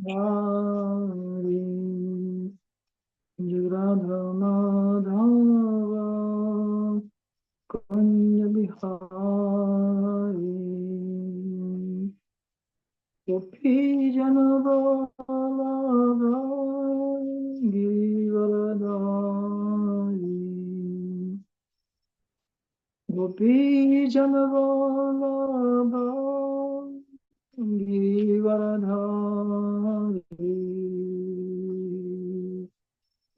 Hari Radha Madhava Kunja Bihari Gopi Janavallabha Giridharadhari Gopi Janavallabha Giridharadhari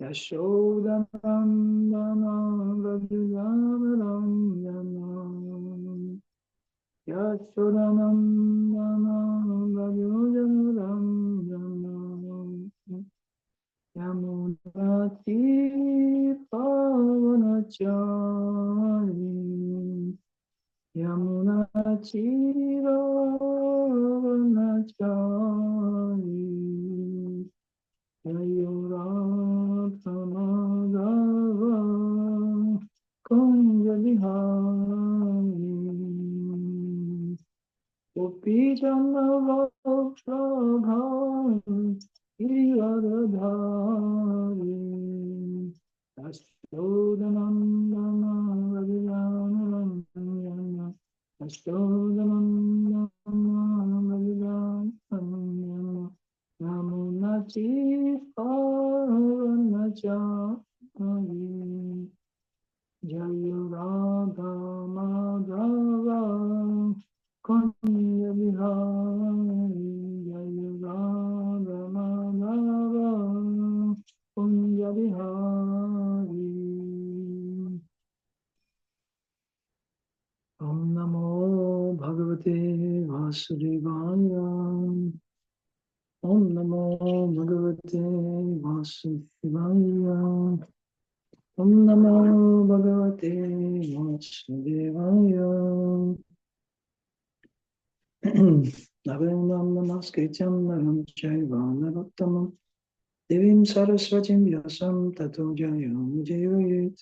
Yashodanandana Vrajavaramyana Yashodanandana Vrajavaramyana Yamunati Pavanachari Yamunati Pavanachari Radha Madhava Kunja Bihari Gopi Janavallabha Giridharadhari Yashodanandana Vrajavaramyana Yashodanandana Vrajavaramyana Yamunati Pavanachari Jaya Radha Madhava Kunja Bihari Jaya Radha Madhava Kunja Bihari Om Namo Bhagavate Vasudevaya Om Namo Bhagavate Vasudevaya Om Namo Bhagavate Vasudevaya Navenam Namaskrityam Naram Chaiva Narottamam Devim Saraswatim Vyasam Tato Jayam Jayayet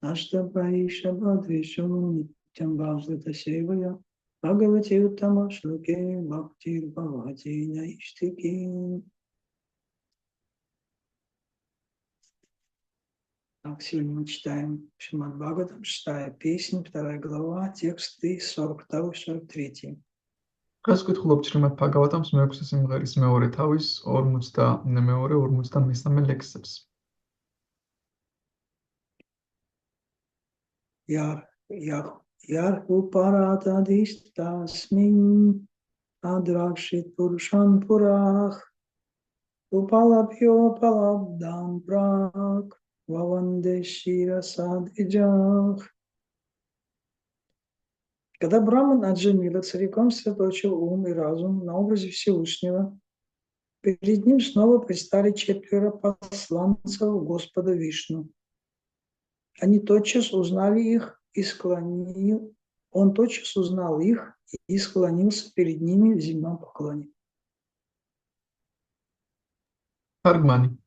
Ashtapai Shabadvishu Nityam Bhagavata Sevaya Bhagavati Uttama Shloke Bhaktir Bhavati Naishtiki. Так, сегодня мы читаем Шримад Бхагаватам, 6 песня, 2 глава, тексты 42-43. Დღეს ვკითხულობთ შრიმად ბჰაგავატამს მეექვსე სიმღერის მეორე თავის 42-43 ლექსებს. Yar uparatadistasmin adrakshit purushan purach upalabhyo palabdam prak vavande shirasadijach. Когда Браман Аджамила целиком сосредоточил ум и разум на образе Всевышнего, перед ним снова предстали 4 посланцев Господа Вишну. Они тотчас узнали их и он тотчас узнал их и склонился перед ними в земном поклоне. Аргмани.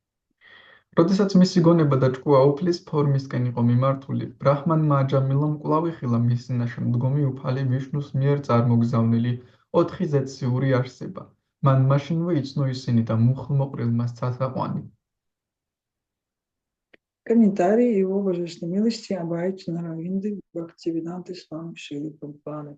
როდესაც მისი გონება და ჭკუა უფლის ფორმისკენ იყო მიმართული, ბრაჰმანმა აჯამილამ კვლავ იხილა მის წინაშე მდგომი უფალი ვიშნუს მიერ წარმოგზავნილი 4 ზეციური არსება. მან მაშინვე იცნო ისინი და მუხლმოყრილ მას ცასაყვანი. Комментарии его божественной милости Абхайчи Наравинды Бхактивиданты Свами Шрилы Прабхупады.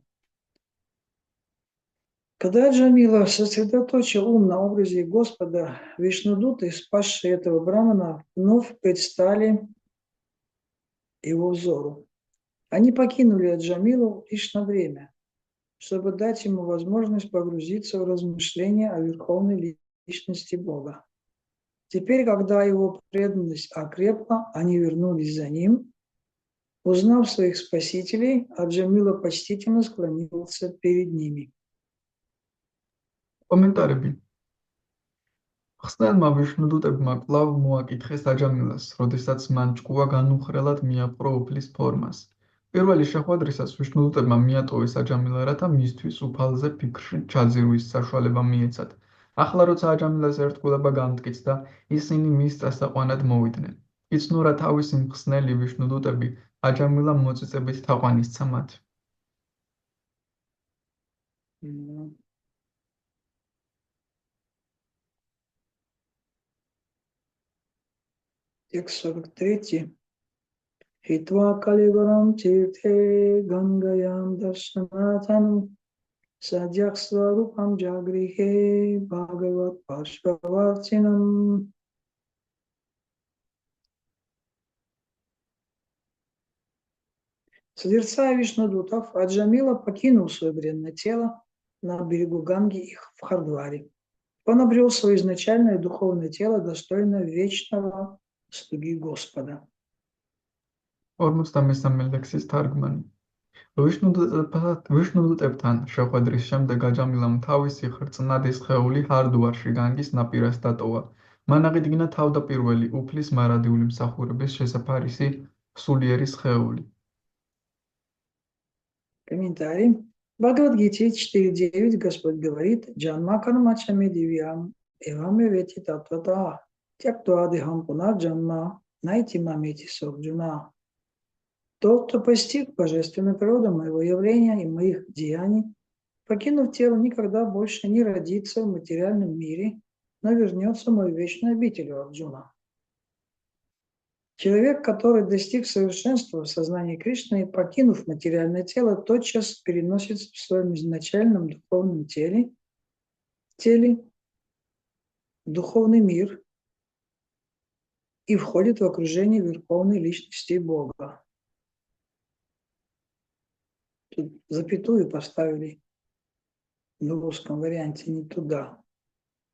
Когда Аджамила сосредоточил ум на образе Господа, Вишнудуты, спасшие этого брамана, вновь предстали его взору. Они покинули Аджамилу лишь на время, чтобы дать ему возможность погрузиться в размышления о верховной личности Бога. Теперь, когда его преданность окрепла, они вернулись за ним. Узнав своих спасителей, Аджамила почтительно склонился перед ними. კომენტარები. ხსნელმა ვიშნუდუტებმა კვლავ მოაკითხეს აჯამილას, როდესაც მან ჭკუა განუხრელად მიაპყრო უფლის ფორმას. პირველი შეხვედრისას ვიშნუდუტებმა მიატოვეს აჯამილა, რათა მისთვის უფალზე ფიქრში ჩაძირვის საშუალება მიეცათ. ახლა როცა აჯამილას ერთგულება განმტკიცდა, ისინი მის წასაყვანად მოვიდნენ. იცნო რა თავისი მხსნელი ვიშნუდუტები აჯამილამ მოწიწებით თაყვანისცა მათ. Текст 43. Хитва каливарам тирте гангаям даршанатану садьяксварупам джагрихе бхагават паршавартинам. Созерцая Вишнудутов, Аджамила покинул свое бренное тело на берегу Ганги в Хардваре. Он обрел свое изначальное духовное тело, достойное вечного слуги Господа. 53 ლექსის თარგმანი. ვიშნუდუტებთან შეხვედრის შემდეგ აჯამილამ თავისი ხრწნადი სხეული ჰარდუარში განგის ნაპირას დატოვა. მან აღიდგინა თავდაპირველი უფლის მარადიული მსახურების შესაფარისი სულიერი სხეული. Комментарий. В Бхагавад-гите 4.9 Господь говорит: Джанма кармачами дивьям эваме вети татвата тяктуадихам пунар джанма найти мамити сорджуна. Тот, кто постиг божественную природу моего явления и моих деяний, покинув тело, никогда больше не родится в материальном мире, но вернется в мою вечную обитель, Арджуна. Человек, который достиг совершенства в сознании Кришны, покинув материальное тело, тотчас переносится в своем изначальном духовном теле в духовный мир и входит в окружение верховной личности Бога. Тут запятую поставили в русском варианте не туда.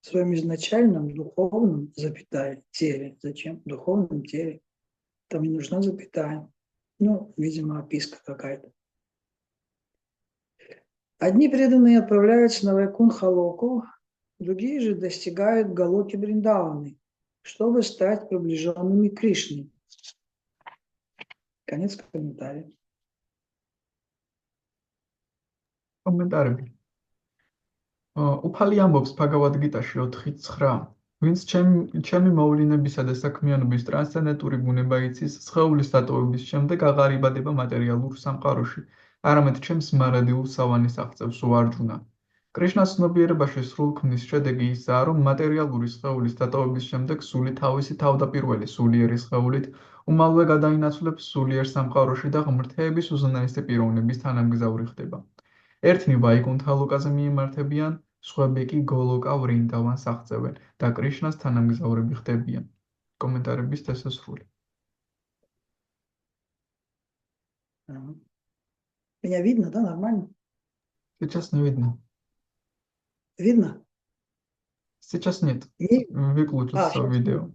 В своем изначальном духовном, запятая, теле. Зачем? В духовном теле. Там не нужна запятая. Ну, видимо, описка какая-то. Одни преданные отправляются на Вайкунха-локу, другие же достигают Галоки Бриндаваны, чтобы стать приближенными к Кришне. Конец комментария. კომენტარები. უფალი ამბობს ბჰაგავად-გიტაში 4.9. ვინც ჩემი მოვლენებისა და საქმიანობის ტრანსცენდენტური ბუნება იცის, სხეულის დატოვების შემდეგ აღარ იბადება მატერიალურ სამყაროში, არამედ ჩემს მარადილ სავანეს აღწევს უარჯუნა. კრიშნას ცნობიერებაში სრულ ქმნის შედეგი ისაა, რომ მატერიალური სხეულის დატოვების შემდეგ სული თავისი თავდაპირველი სულიერი სხეულით უმალვე გადაინაცვლებს სულიერ სამყაროში და ღმრთების უზენაესი პიროვნების თანამგზავრი ხდება. ერთნი ვაიკუნთა-ლოკაზე მიემართებიან, სხვები კი გოლოკა ვრინდავანს აღწევენ და კრიშნას თანამგზავრები ხდებიან. კომენტარების დასასრული. Меня видно, да, нормально? Сейчас не видно. Видно? Сейчас нет. Не- Выключился сейчас видео.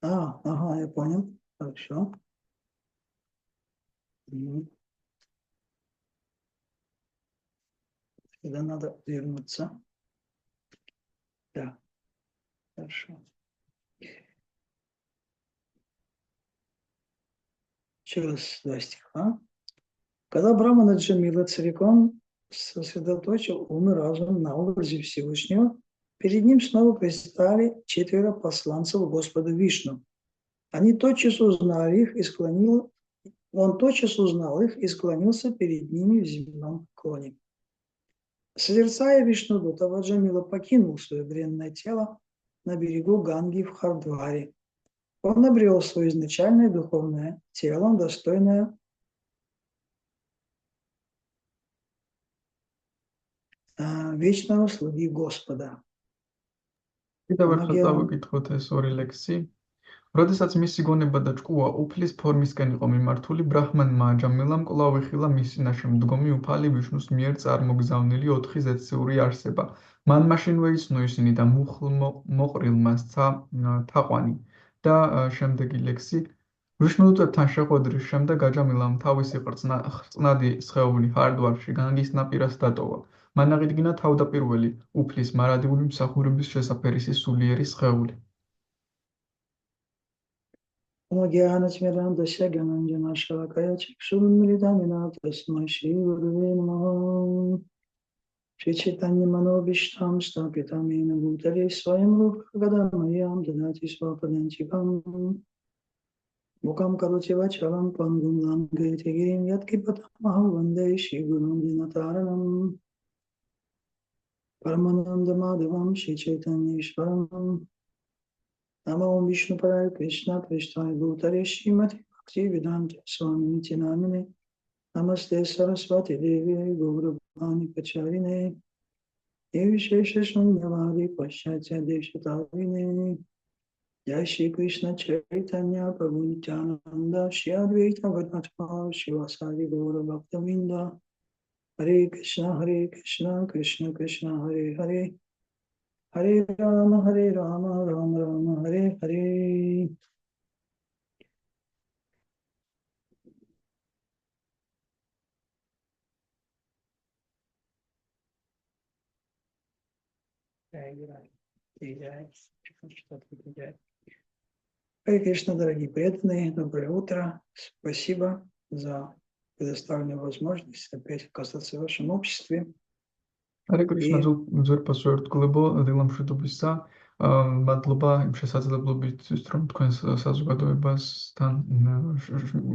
Ага, я понял. Хорошо. Мгм. Тогда надо вернуться. Да, хорошо. Еще раз 2 стиха. Когда Брахмана Джамила целиком сосредоточил ум и разум на образе Всевышнего, перед ним снова предстали 4 посланцев Господа Вишну. Он тотчас узнал их и склонился перед ними в земном поклоне. Созерцая Вишнудута, Джамила покинул свое бренное тело на берегу Ганги в Хардваре. Он обрел свое изначальное духовное тело, достойное вечного слуги Господа. კიდევ ერთხელ დავიკითხოთ ეს ორი ლექსი. როდესაც მისი გონება და ჭკუა უფლის ფორმისკენ იყო მიმართული, ბრაჰმანმა აჯამილამ კვლავ ეხილა მისი ნაშემდგომი უფალი ვიშნუს მიერ წარმოგზავნილი 4 ზედწიური არსება. მან მაშინვე იცნო ისინი და მოყრილმა სცა თაყვანი. და შემდეგი ლექსი. ვიშნუდუտებთან შეხვედრის შემდეგ აჯამილამ თავისი ხრწნადი სხეული ჰარდვარში განგის ნაპირას დატოვა. მან აღიდგინა თავდაპირველი უფლის მარადიული მსახურების შესაფერისი სულიერი სხეული. Омагьянатмирандасya гьянанджана шалакая чакшурунмилитамина тасмай Шри Гуруве намah. Шри Чайтанья Манобхиштам стапитам йена бхутале сваям рухагадамаям дадати свападантикам. Мукам кароти вачалам пангум лангайте гирим яткипатамахам ванде Шри Гурум динатаранам. Парамананда Мадавам Шри Чайтанья Ишваram. Namo Om Vishnu Padaya Krishna Prishthaya Bhutale Srimati Bhaktivedanta Swami Niti Namine Namaste Saraswati Devi Gauravani Pacharine Devi Shesha Shunyavadi Paschatya Deshatavine Jai Shri Krishna Chaitanya Prabhu Nityananda Shri Advaita Gadadhar Shivasari Gaura Bhaktavinda Hare Krishna Krishna Krishna Hare Hare Hare Rama Rama Rama Hare Hare. Харе Кришна, дорогие преданные, доброе утро. Спасибо за предоставленную возможность опять оказаться в вашем обществе. Hare Krishna ძვირფასო ერთგულებო დილამშვიდობისა, მადლობა იმ შესაძლებლობისთვის, რომ თქვენს საზოგადოებასთან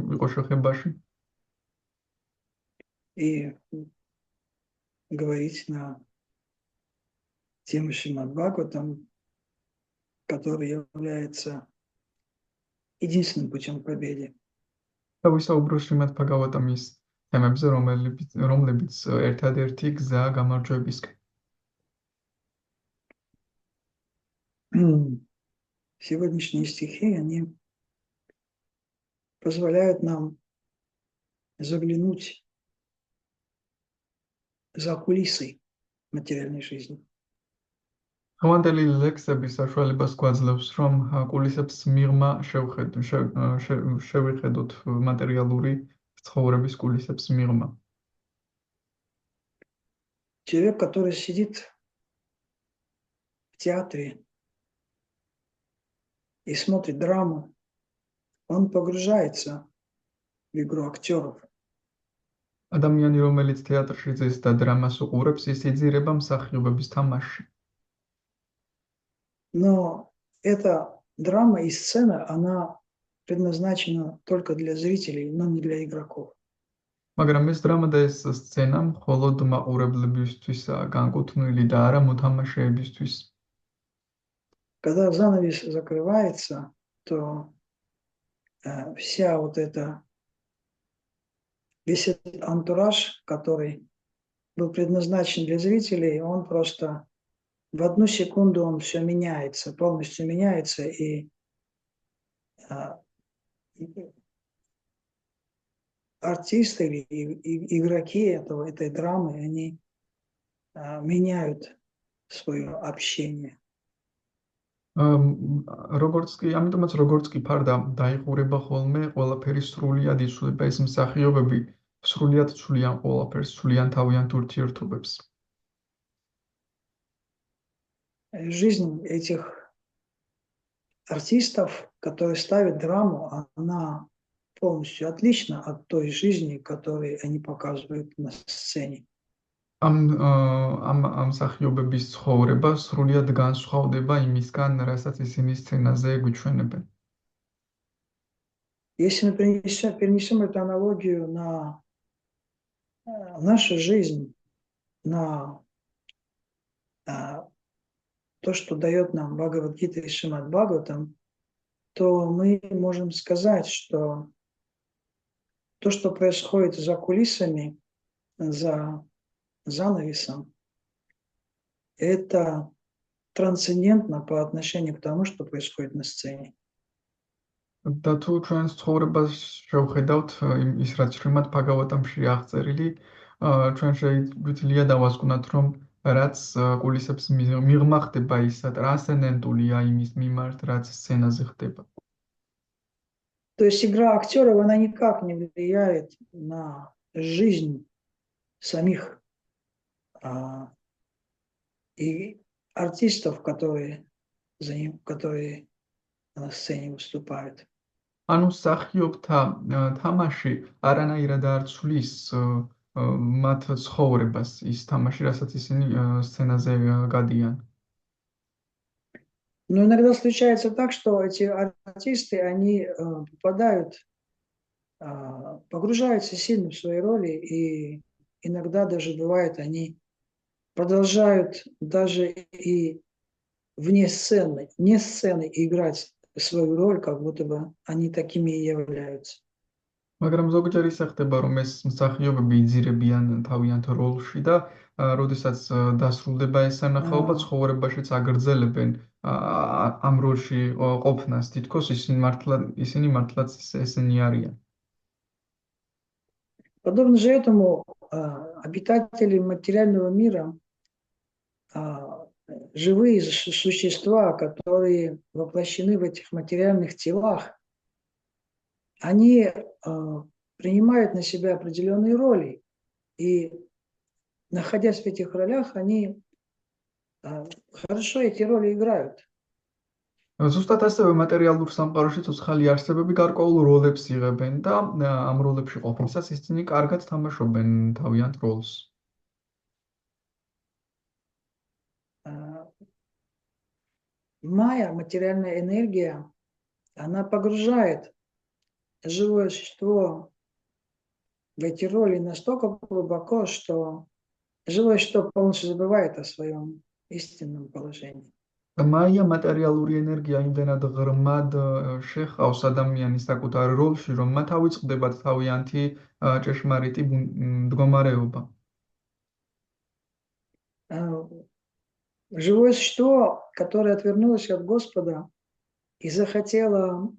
ვიყო შეხებაში И говорить на тему Шримад Бхагаватам, который является единственным путем к победе. და ვისაუბრო შრიმად ბჰაგავატამის თემებზე, რომლებიც ერთადერთი გზაა გამარჯვებისკენ. Сегодняшние стихи, они позволяют нам заглянуть за кулисы материальной жизни. Ხმანდელი ლექსები საშუალებას გვაძლევს, რომ კულისებს მიღმა შევიხედოთ მატერიალური ცხოვრების კულისებს მიღმა. Человек, который сидит в театре и смотрит драму, он погружается в игру актеров. ადამიანი, რომელიც თეატრში ძეს და დრამას უყურებს, ის იძირება მსახიობების თამაშში. Но эта драма и сцена, она предназначена только для зрителей, но не для игроков. მაგრამ ეს დრამა და ეს სცენა მხოლოდ მაყურებლებისთვისაა განკუთვნილი და არა მოთამაშეებისთვის. Когда занавес закрывается, то вся вот эта весь этот антураж, который был предназначен для зрителей, он просто в одну секунду он все меняется, полностью меняется, и артисты или игроки этой драмы, они меняют свое общение. ამიტომაც როგორც კი ფარდა დაიყურება ხოლმე, ყველაფერი სრულიად იცვლება, ეს მსახიობები სრულიად ცვლიან ყველაფერს, ცვლიან თავიანთ ურთიერთობებს. Жизнь этих артистов, которые ставят драму, она полностью отлична от той жизни, которую они показывают на сцене. ამ მსახიობების ცხოვრება სრულიად განსხვავდება იმისგან, რასაც ისინი სცენაზე გვიჩვენებენ. Если мы перенесем эту аналогию на нашу жизнь, на то, что дает нам Бхагавад-гита и Шримад Бхагаватам, то мы можем сказать, что то, что происходит за кулисами, за занавесом, это трансцендентно по отношению к тому, что происходит на сцене. და თუ ჩვენს ცხოვრებას შევხედავთ ის რაც შრიმად ბჰაგავატამში აღწერილი, ჩვენ შეგვიძლია დავასკვნათ, რომ რაც კულისებს მიღმა ხდება, ის ტრანსცენდენტულია იმის მიმართ, რაც სცენაზე ხდება. То есть игра актеров, она никак не влияет на жизнь самих и артистов, которые на сцене выступают. ანუ მსახიობთა თამაში არანაირად არ ცვლის მათ ცხოვრებას, ის თამაში, რასაც ისინი სცენაზე გადიან. Но иногда случается так, что эти артисты, они погружаются сильно в свои роли, и иногда даже бывает, они продолжают даже и вне сцены играть свою роль, как будто бы они такими и являются. მაგრამ ზოგჯერ ისე ხდება, რომ ეს მსახიობები იძირებიან თავიანთ როლში და როდესაც დასრულდება ეს სანახაობა, ცხოვრებაშიც აგრძელებენ ამ როლში ყოფნას, თითქოს ისინი მართლაც ესენი არიან. Подобно же этому обитатели материального мира, живые существа, которые воплощены в этих материальных телах, они принимают на себя определенные роли. И, находясь в этих ролях, они хорошо эти роли играют. ზუსტად ასევე მატერიალურ სამყაროში ცოცხალი არსებები გარკვეულ როლებს იღებენ და ამ როლებში ყოფნისას ისინი კარგად თამაშობენ თავიანთ როლს. Майя, материальная энергия, она погружает живое существо в эти роли настолько глубоко, что живое существо полностью забывает о своем истинном положении. მაია მატერიალური ენერგია იმდენად ღრმად შეხავს ადამიანის საკუთარ როლში, რომ მათ ავიწყდებათ თავიანთი ჭეშმარიტი მდგომარეობა. Живое существо, которое отвернулось от Господа и захотело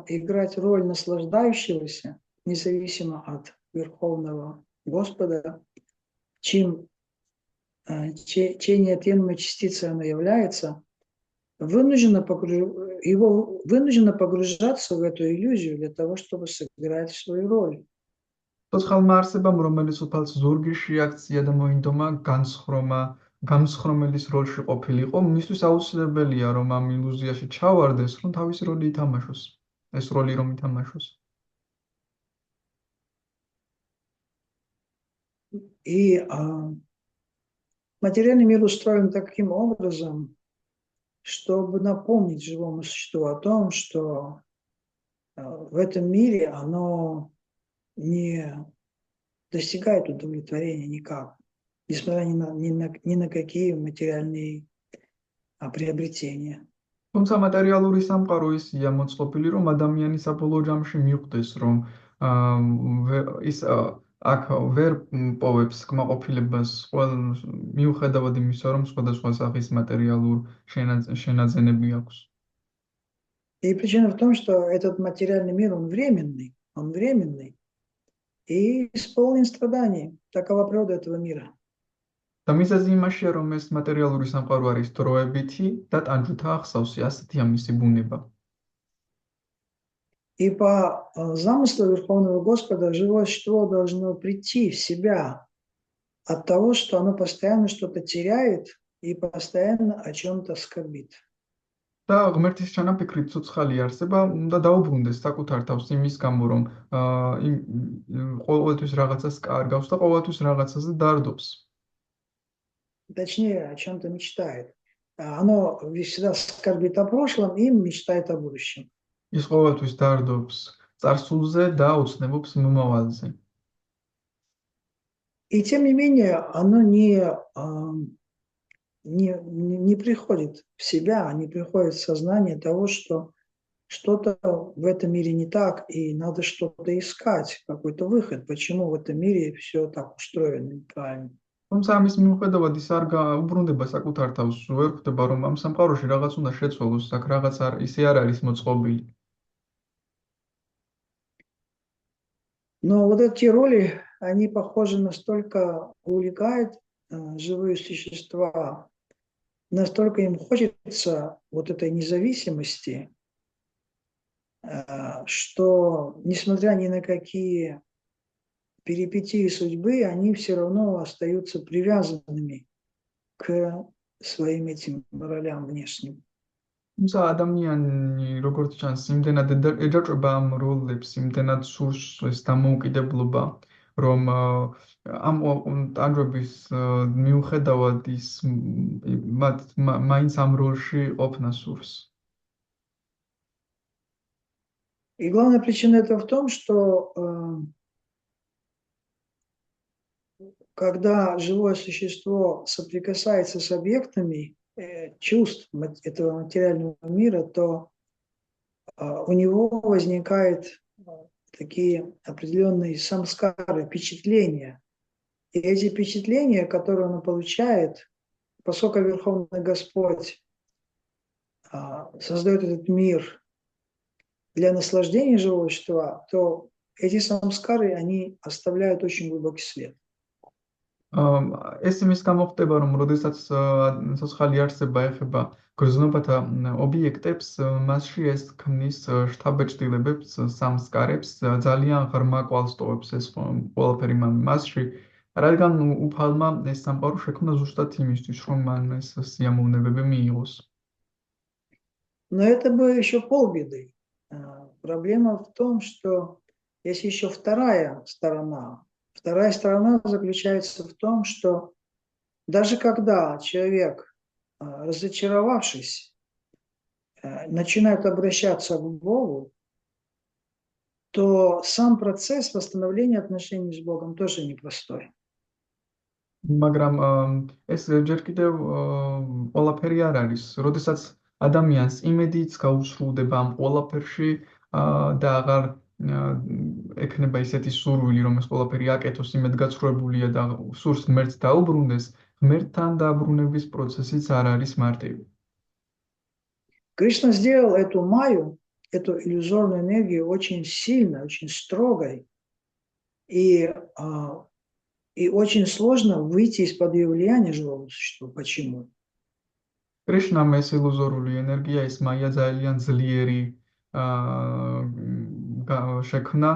играть роль наслаждающегося, независимо от Верховного Господа, чьей неотъемлемой частицей оно является, вынуждено погружаться в эту иллюзию для того, чтобы сыграть свою роль. ცოცხალმა არსებამ, რომელიც უფალს ზურგი შეაქცია და მოინდომა გამსხრომელის როლში ყოფილიყო, მისთვის აუცილებელია, რომ ამ ილუზიაში ჩავარდეს, რომ თავისი როლი ითამაშოს. ეს როლი რომ ითამაშოს. И материальный мир устроен таким образом, чтобы напомнить живому существу о том, что в этом мире оно не достигает удовлетворения никак, несмотря ни на какие материальные приобретения. თუმცა მატერიალური სამყარო ისია მოწყობილი, რომ ადამიანი საბოლოო ჯამში მიხვდეს, რომ ის აქ ვერ პოვებს კმაყოფილებას, მიუხედავად იმისა, რომ სხვადასხვა სახის материალურ შენაძენები აქვს. И причина в том, что этот материальный мир, он временный и исполнен страданий. Такова природа этого мира. და მიზეზი იმაშია, რომ ეს მატერიალური სამყარო არის დროებითი და ტანჯვით ახსავს, ასეთია მისი ბუნება. И по замыслу Верховного Господа живое существо должно прийти в себя от того, что оно постоянно что-то теряет и постоянно о чем-то скорбит. და ღმერთის ჩანაფიქრით ცოცხალი არსება უნდა დაუბრუნდეს საკუთარ თავს იმის გამო, რომ ყოველთვის რაღაცას კარგავს და ყოველთვის რაღაცაზე დარდობს. Точнее, о чем-то мечтает. Оно всегда скорбит о прошлом и мечтает о будущем. ის ყოველთვის დარდობს წარსულზე და ოცნებობს მომავალზე. И тем не менее, оно не приходит в себя, не приходит в сознание того, что что-то в этом мире не так, и надо что-то искать, какой-то выход. Почему в этом мире все так устроено неправильно? თუმცა ამის მიუხედავად ის არ უბრუნდება საკუთარ თავს, ვერ ხვდება, რომ ამ სამყაროში რაღაც უნდა შეცვალოს, აქ რაღაც ისე არ არის მოწყობილი. Но вот эти роли, они, похоже, настолько увлекают живые существа, настолько им хочется вот этой независимости, что, несмотря ни на какие перипетии судьбы, они все равно остаются привязанными к своим этим ролям внешним. თუმცა ადამიანი როგორც ჩანს, იმდენად ეჯაჭვება ამ როლებს, იმდენად სურს ეს დამოუკიდებლობა, რომ ამ ტანჯვების მიუხედავად ის მაინც ამ როლში ყოფნა სურს. И главная причина этого в том, что когда живое существо соприкасается с объектами чувств этого материального мира, то у него возникают такие определенные самскары, впечатления. И эти впечатления, которые он получает, поскольку Верховный Господь создает этот мир для наслаждения живого существа, то эти самскары, они оставляют очень глубокий след. ეს იმის გამო ხდება, რომ როდესაც ცოცხალი არსება ეხება გრძნობათა ობიექტებს, მასში ეს ქმნის შთაბეჭდილებებს, სამსკარებს, ძალიან ღრმა კვალს ტოვებს ეს ყველაფერი მასში, რადგან უფალმა ეს სამყარო შექმნა ზუსტად იმისთვის, რომ მან ეს სიამოვნებები მიიღოს. Но это было еще полбеды. Проблема в том, что есть еще вторая сторона. Вторая сторона заключается в том, что даже когда человек, разочаровавшись, начинает обращаться к Богу, то сам процесс восстановления отношений с Богом тоже непростой. მაგრამ ეს ჯერ კიდევ ყველაფერი არ არის. როდესაც ადამიანს იმედიც გაუსრულდება ამ ყველაფერში და აღარ ექნება ისეთი სურვილი, რომ ეს ყველაფერი აკეთოს, იმედგაცრუებულია და სურს ღმერთს დაუბრუნდეს, ღმერთთან დაბრუნების პროცესიც არ არის მარტივი. Кришна сделал эту майю, эту иллюзорную энергию очень сильно, очень строгой, и очень сложно выйти из-под ее влияния живого существа. Почему? კრიშნამ ეს ილუზორული ენერგია, ეს მაია ძალიან ძლიერი შექმნა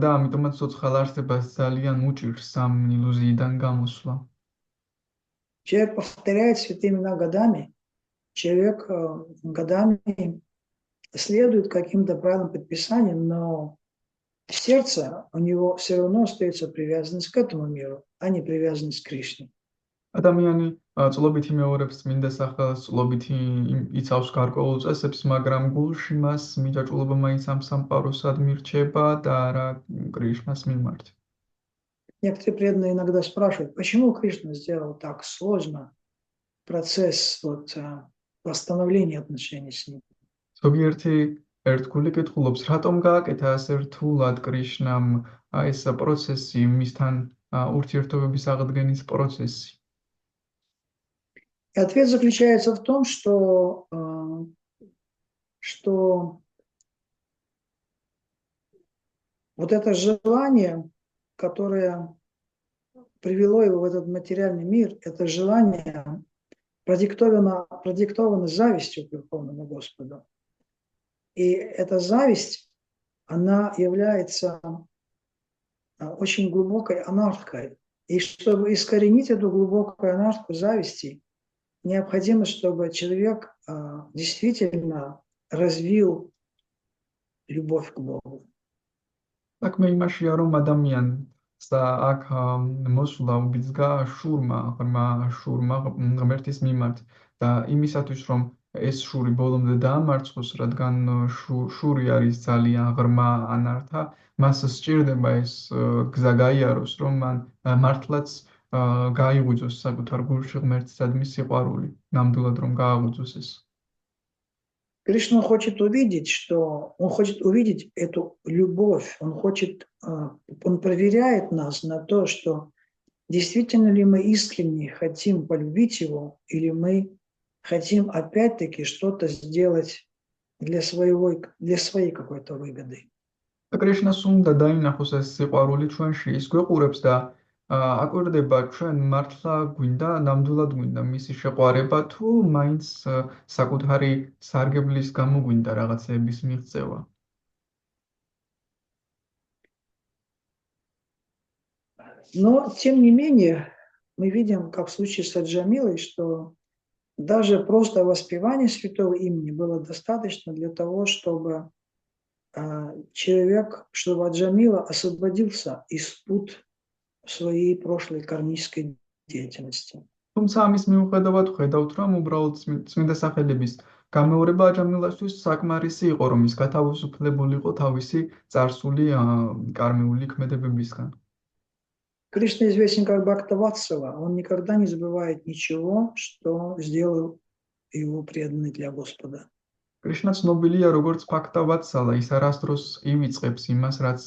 და ამიტომაც ცოცხალ არსებას ძალიან უჭირს ამ ილუზიიდან გამოსვლა. Человек повторяет святые имена годами, человек годами следует каким-то правилам, предписаниям, но в сердце у него все равно остается привязанность к этому миру, а не привязанность к Кришне. ადამიანი წლობით იმეორებს წმინდა სახელს, წლობით იცავს გარკვეულ წესებს, მაგრამ გულში მას მიჯაჭვულობა მაინც ამ სამყაროსადმი რჩება და არა კრიშნას მიმართ. Некоторые преданные иногда спрашивают, почему Кришна сделал так сложно процесс восстановления отношений с ним. ზოგიერთი ერთგული კითხულობს, რატომ გააკეთა ასე რთულად კრიშნამ ეს პროცესი, მისთან ურთიერთობების აღდგენის პროცესი? И ответ заключается в том, что вот это желание, которое привело его в этот материальный мир, это желание продиктовано завистью к Верховному Господу. И эта зависть, она является очень глубокой анархой. И чтобы искоренить эту глубокую анарху зависти, необходимо, чтобы человек действительно развил любовь к Богу. Так მე იმაშია, რომ ადამიანს აქ მოსვლა უბიძგა შურმა ღმერთის მიმართ და იმისათვის, რომ ეს შური ბოლომდე დაამარცხოს, რადგან შური არის ძალიან ღრმა ანართა, მას სჭირდება ეს გზა გაიაროს, რომ მან მართლაც გაიღვიძოს საკუთარ გულში ღმერთისადმი სიყვარული, ნამდვილად რომ გააღვიძოს ეს. Кришна хочет увидеть, он хочет увидеть эту любовь, он проверяет нас на то, что действительно ли мы искренне хотим полюбить его, или мы хотим опять-таки что-то сделать для своей какой-то выгоды. კრიშნას უნდა დაინახოს ეს სიყვარული ჩვენში, ის გვეყურებს და აკვირდება ჩვენ მართლა გვინდა, ნამდვილად გვინდა მისი შეყვარება თუ მაინც საკუთარი სარგებლის გამო გვინდა რაღაცების მიღწევა. Но, тем не менее, мы видим, как в случае с Аджамилой, что даже просто воспевание святого имени было достаточно для того, чтобы чтобы Аджамила освободился из пут своей прошлой кармической деятельности. თუმცა ამის მიუხედავად ხედავთ, რომ უბრალოდ წმინდა სახელების გამეორება აჯამილაშვილის საკმარისი იყო, რომ ის გათავისუფლებულიყო თავისი წარსული კარმიული ქმედებებისგან. Кришна известен как Бхактаватсала. Он никогда не забывает ничего, что сделал его преданный для Господа. კრიშნა ცნობილია როგორც ფაქტავათსალა, ის არასდროს ივიწყებს იმას, რაც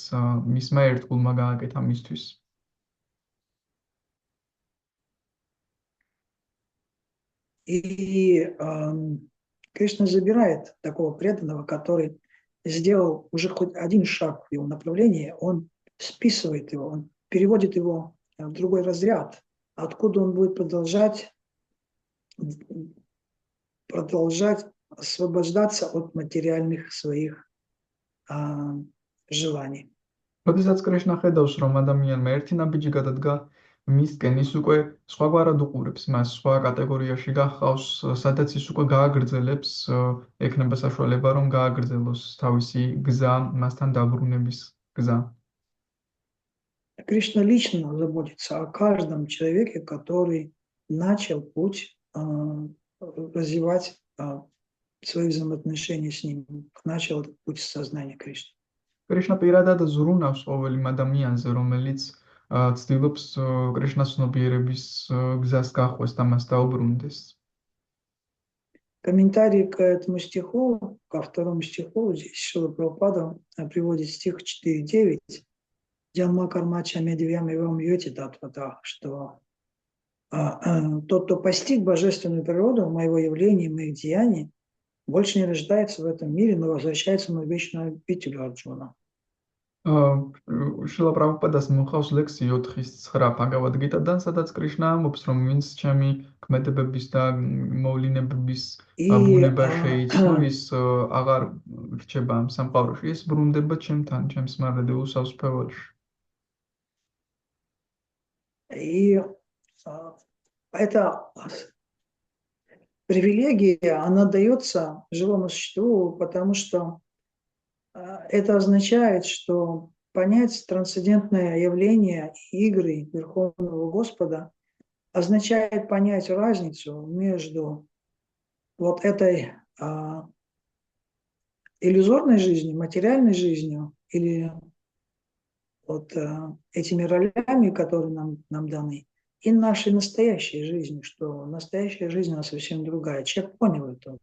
მისმა ერთგულმა გააკეთა მისთვის. И Кришна забирает такого преданного, который сделал уже хоть один шаг в его направлении, он списывает его, он переводит его в другой разряд, откуда он будет продолжать освобождаться от материальных своих желаний. როდესაც კრიშნა ხედავს, რომ ადამიანმა ერთი ნაბიჯი გადადგა მისკენ, ის უკვე სხვაგვარად უყურებს მას, სხვა კატეგორიაში გახავს, სადაც ის უკვე გააგრძელებს, ექნება საშუალება, რომ გააგრძელოს თავისი გზა, მასთან დაბრუნების გზა. Кришна лично заботится о каждом человеке, который начал путь развивать свои взаимоотношения с ним, начал этот путь сознания Кришны. კრიშნა პირადად ზრუნავს ყოველ იმ ადამიანზე, რომელიც ცდილობს კრიშნას ცნობიერების გზას გახვეს და მას დაუბრუნდეს. Комментарий к этому стиху, ко второму стиху, здесь Шрила Прабхупада приводит стих 4.9. Джанма кармача медвям и вам йоти татвата, что тот, кто постиг божественную природу моего явления, моих деяний, больше не рождается в этом мире, но возвращается на вечную обитель Арджуна. შრილა პრაბჰუპადას მოხავს ლექსი 4:9 ბჰაგავად-გიტადან, სადაც კრიშნა ამბობს, რომ ვინც ჩემი ქმედებების და მოვლენების ბუნება შეიცნო, ის აღარ რჩება ამ სამყაროში, ის ბრუნდება ჩემთან, ჩემს მაღლებულ სასწაულში. И эта привилегия, она дается живому существу, потому что это означает, что понять трансцендентное явление игры Верховного Господа означает понять разницу между вот этой иллюзорной жизнью, материальной жизнью или вот этими ролями, которые нам даны, и нашей настоящей жизнью, что настоящая жизнь, она совсем другая. Человек понял это.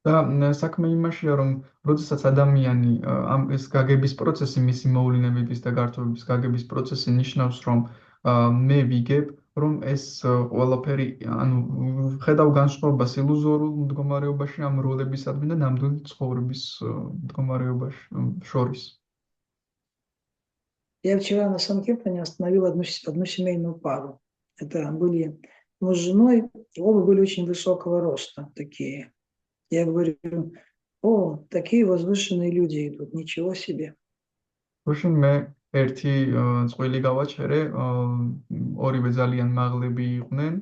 და საქმე იმაშია, რომ როდესაც ადამიანი ეს გაგების პროცესი, მისი მოვლენებების და გართობების გაგების პროცესი ნიშნავს, რომ მე ვიგებ, რომ ეს ყველაფერი, ანუ ხედავ განსხვავებას ილუზორულ მდგომარეობაში ამ როლებისადმი და ნამდვილი ცხოვრების მდგომარეობაში შორის. Я вчера на Санкиртане остановил одну семейную пару. Это были муж с женой, и оба были очень высокого роста такие. Я говорю, такие возвышенные люди идут, ничего себе. Უშინ მე ერთი წყვილი გავაჩერე, ორივე ძალიან მაღლები იყვნენ,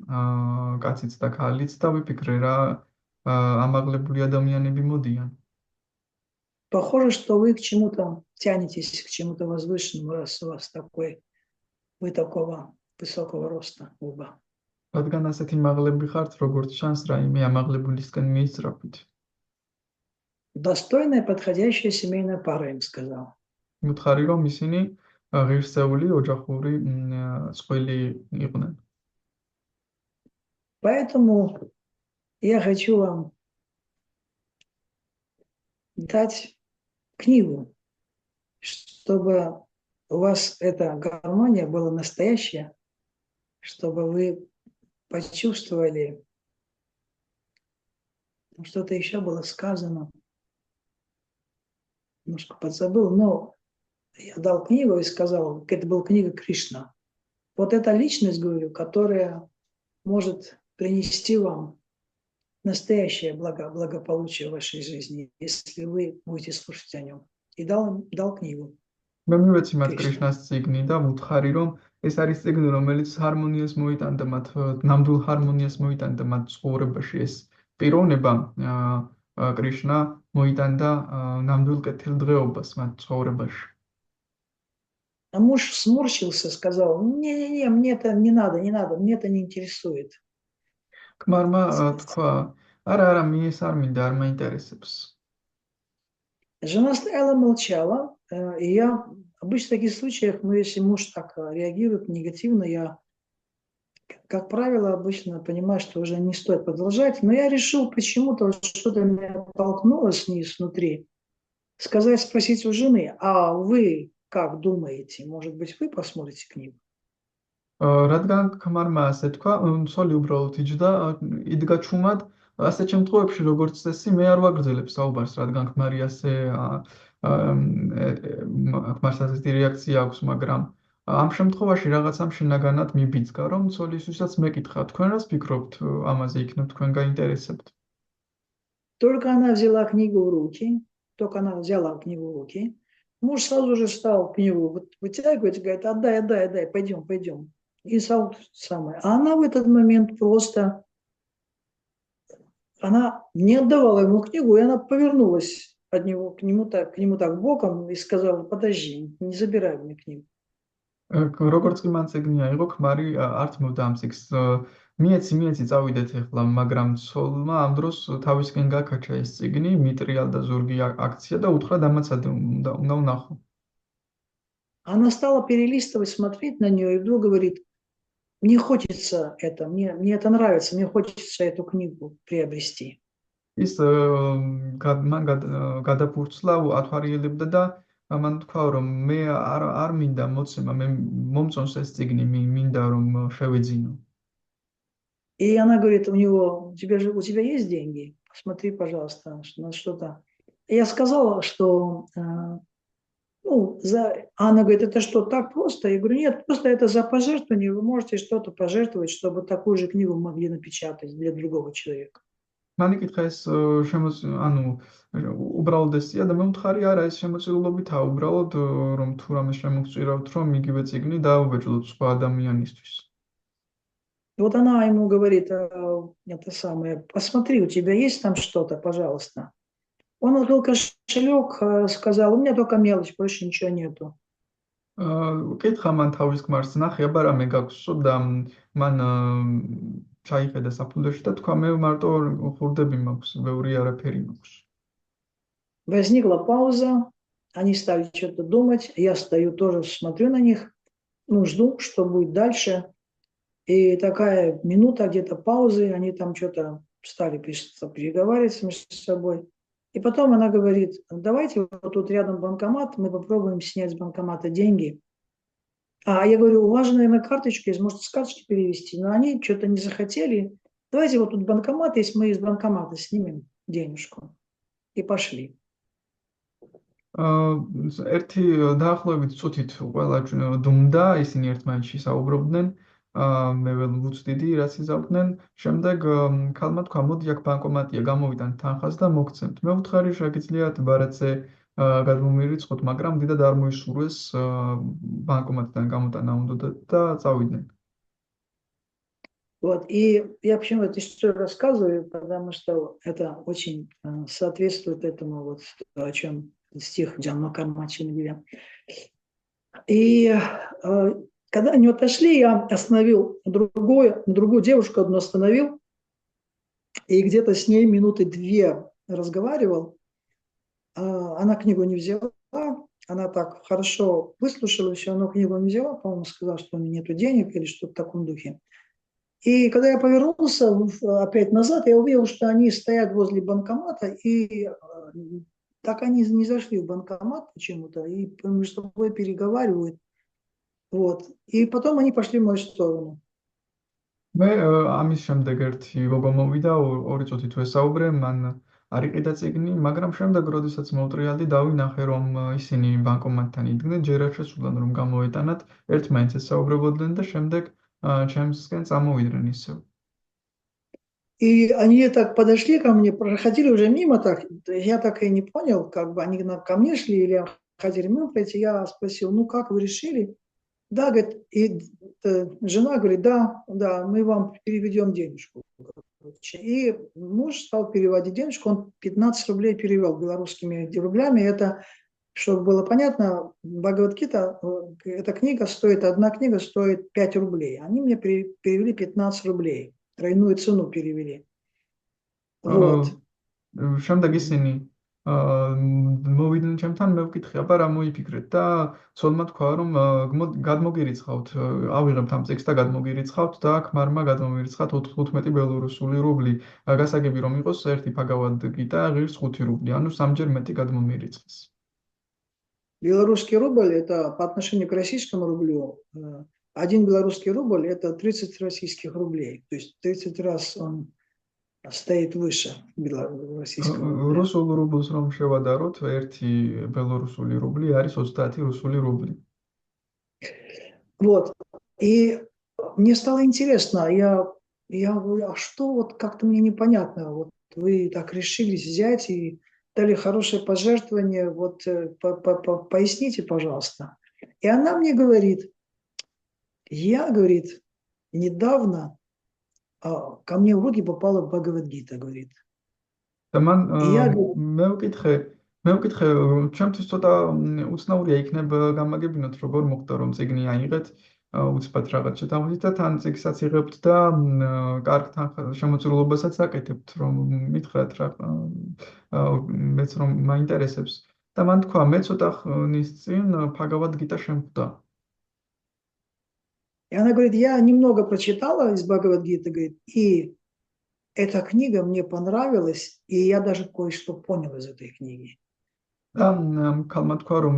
კაციც და ქალიც და ვიფიქრე რა ამაღლებული ადამიანები მოდიან. Похоже, что вы к чему-то тянетесь, к чему-то возвышенному, раз у вас вы такого высокого роста оба. რადგან ასეთი მაღლები ხართ, როგორც ჩანს, რაიმე ამაღლებულისკენ მიისწრაფით. Достойная, подходящая семейная пара, им сказал. მითხარი, რომ ისინი ღირსეული, ოჯახური წყვილი იყვნენ. Поэтому я хочу вам дать книгу, чтобы у вас эта гармония была настоящая, чтобы вы почувствовали, что-то еще было сказано, немножко подзабыл, но я дал книгу и сказал, это была книга Кришна. Вот эта личность, говорю, которая может принести вам настоящее благополучие в вашей жизни, если вы будете слушать о нем. И дал книгу. მე მივეცი მათ კრიშნას წიგნი და ვუთხარი, რომ ეს არის წიგნი, რომელიც ჰარმონიას მოიტანდა მათ, ნამდვილ ჰარმონიას მოიტანდა მათ ცხოვრებაში. ეს პიროვნება კრიშნა მოიტანდა ნამდვილ კეთილდღეობას მათ ცხოვრებაში. А муж сморщился, сказал, не, мне это не надо, мне это не интересует. ქმარმა თქვა, არა, ეს არ მინდა, არ მაინტერესებს. Жена стояла, молчала, и я Обычно в таких случаях, если муж так реагирует негативно, я, как правило, обычно понимаю, что уже не стоит продолжать. Но я решил почему-то, что-то меня толкнулось внутри, спросить у жены, а вы как думаете? Может быть, вы посмотрите книгу? რადგან ქმარმა ასე თქვა, ცოლი უბრალოდ იჯდა, იდგა ჩუმად, ასეთ შემთხვევებში როგორც წესი, მე არ ვაგრძელებ საუბარს, რადგან ქმარი ასე ქმარს ასეთი რეაქცია აქვს, მაგრამ ამ შემთხვევაში რაღაცამ შინაგანად მიბიძგა, რომ ცოლისთვისაც მეკითხა, თქვენ რას ფიქრობთ ამაზე, იქნებ თქვენ გაინტერესებთ? Только она взяла книгу в руки, муж сразу же стал книгу вытягивать, говорит, отдай, пойдем. И самое. А она в этот момент просто, она не отдавала ему книгу, и она повернулась от него, к нему так боком и сказала, подожди, не забирай мне книгу. როგორც კი მან წიგნი აიღო, ქმარი არ თმობდა ამ წიგნს. მიეცი, წავიდეთ ახლა, მაგრამ ცოლმა ამ დროს თავისკენ გაქაჩა ეს წიგნი, მიტრიალდა ზურგი აქცია და უთხრა დამაცადე უნდა ვნახო. Она стала перелистывать, смотреть на нее и вдруг говорит, мне хочется это, мне это нравится, мне хочется эту книгу приобрести. ის მან გადაფურცლა, ათვალიერებდა და მან თქვა, რომ მე არ მინდა მოცემა, მე მომწონს ეს წიგნი, მინდა რომ შევეძინო. И она говорит, у тебя есть деньги? Посмотри, пожалуйста, на что-то. Я сказала, что Анна говорит, это что, так просто? Я говорю, нет, просто это за пожертвование, вы можете что-то пожертвовать, чтобы такую же книгу могли напечатать для другого человека. მან იკითხა ეს უბრალოდ ესია და მე ვთხარი არა ეს შემოწირულობითაა უბრალოდ რომ თუ რამე შემოგწირავთ რომ იგივე წიგნი დაავეჯლოთ სხვა ადამიანისთვის. И вот она ему говорит, это самое, посмотри, у тебя есть там что-то, пожалуйста. Он открыл кошелек, сказал, у меня только мелочь, больше ничего нету. კითხა მან თავის ქმარს, ნახე, აბა რამე გაქვს და მან ჩაიხედა საფულეში და თქვა მე მარტო ხურდები მაქვს, ბევრი არაფერი მაქვს. Возникла пауза, они стали что-то думать, я стою тоже, смотрю на них, жду, что будет дальше. И такая минута где-то паузы, они там что-то стали переговариваться между собой. И потом она говорит, давайте вот тут рядом банкомат, мы попробуем снять с банкомата деньги. А я говорю, у вас же, наверное, карточка есть, можете с карточки перевести. Но они что-то не захотели. Давайте вот тут банкомат есть, мы из банкомата снимем денежку. И пошли. ერთი დაახლოებით წუთით ყველა დუმდა, ისინი ერთმანეთში საუბრობდნენ. მე ვუცდიდი, რაც იზამთნენ. შემდეგ ქალმა თქვა, მოდი აქ ბანკომატია, გამოვიტანთ თანხას და მოგცემთ. მე ვუთხარი, შეგიძლიათ ბარათზე გადმომირიცხოთ, მაგრამ დიდად არ მოისურვეს банкоматიდან გამოტანა უნდა და წავიდნენ. Вот, и я почему эту историю рассказываю, потому что это очень соответствует этому, вот, о чем стих Джанна Кармачи. И когда они отошли, я остановил другую девушку одну остановил, и где-то с ней минуты 2 разговаривал. Она книгу не взяла, она так хорошо выслушала все, но книгу не взяла, по-моему, сказала, что у меня нету денег или что-то в таком духе. И когда я повернулся опять назад, я увидел, что они стоят возле банкомата, и так они не зашли в банкомат почему-то, и между собой переговаривают. Вот. И потом они пошли в мою сторону. მე ამის შემდეგ ერთი გოგო მოვიდა, 2 წუთით ვესაუბრე, მან არ იყიდა წიგნი, მაგრამ შემდეგ, როდესაც მოვტრიალდი, დავინახე, რომ ისინი ბანკომატთან იდგნენ, ჯერ არ შესულან რომ გამოეტანათ, ერთმანეთს ესაუბრებოდნენ და შემდეგ ჩემსკენ წამოვიდნენ ისევ. И они так подошли ко мне, проходили уже мимо, так, я так и не понял, как бы они ко мне шли или хотели мимо пройти. Я спросил, ну как вы решили? Да, говорит, и жена говорит, да, мы вам переведем денежку. И муж стал переводить денежку, он 15 рублей перевел белорусскими рублями. Это, чтобы было понятно, Бхагавад-гита, эта книга стоит, одна книга стоит 5 рублей. Они мне перевели 15 рублей, тройную цену перевели. Вот. შემდეგ ისინი მოვიდნენ ჩემთან, მე ვკითხე, აბა რა მოიფიქრეთ და ცოლმა თქვა, რომ გადმოგირიცხავთ, ავიღებთ ამ ტექსტს და გადმოგირიცხავთ და ქმარმა გადმომირიცხათ 15 ბელორუსული რუბლი. გასაგები რომ იყოს ერთი Bhagavad Gita ღირს 5 რუბლი, ანუ სამჯერ მეტი გადმომირიცხეს. Белорусский рубль это по отношению к российскому рублю, 1 белорусский рубль это 30 российских рублей. То есть 30 раз он стоит выше российского рубля. რუსულ რუბლს რომ შევადაროთ, ერთი ბელორუსული რუბლი არის 30 რუსული რუბლი. Вот. И мне стало интересно, я говорю, а что вот как-то мне непонятно, вот вы так решились взять и дали хорошее пожертвование, вот поясните, пожалуйста. И она мне говорит, я, говорит, недавно ко мне в руки попала Бхагавад-гита, говорит. და მან И я მე ვკითხე, ჩემთვის ცოტა უცნაურია იქნებ გამაგებინოთ, როგორ მოხდა რომ წიგნი აიღეთ, უცბად რაღაც შეთანხმდით და თან წიგნსაც იღებთ და კარგ შემოწირულობასაც აკეთებთ, რომ მითხრათ რა, მეც რომ მაინტერესებს. და მან თქვა, მე ცოტა ხნის წინ Bhagavad-gita შემხვდა. И она говорит, я немного прочитала из Бхагавад-гиты, говорит, и эта книга мне понравилась, и я даже кое-что понял из этой книги. და ქალმა თქვა, რომ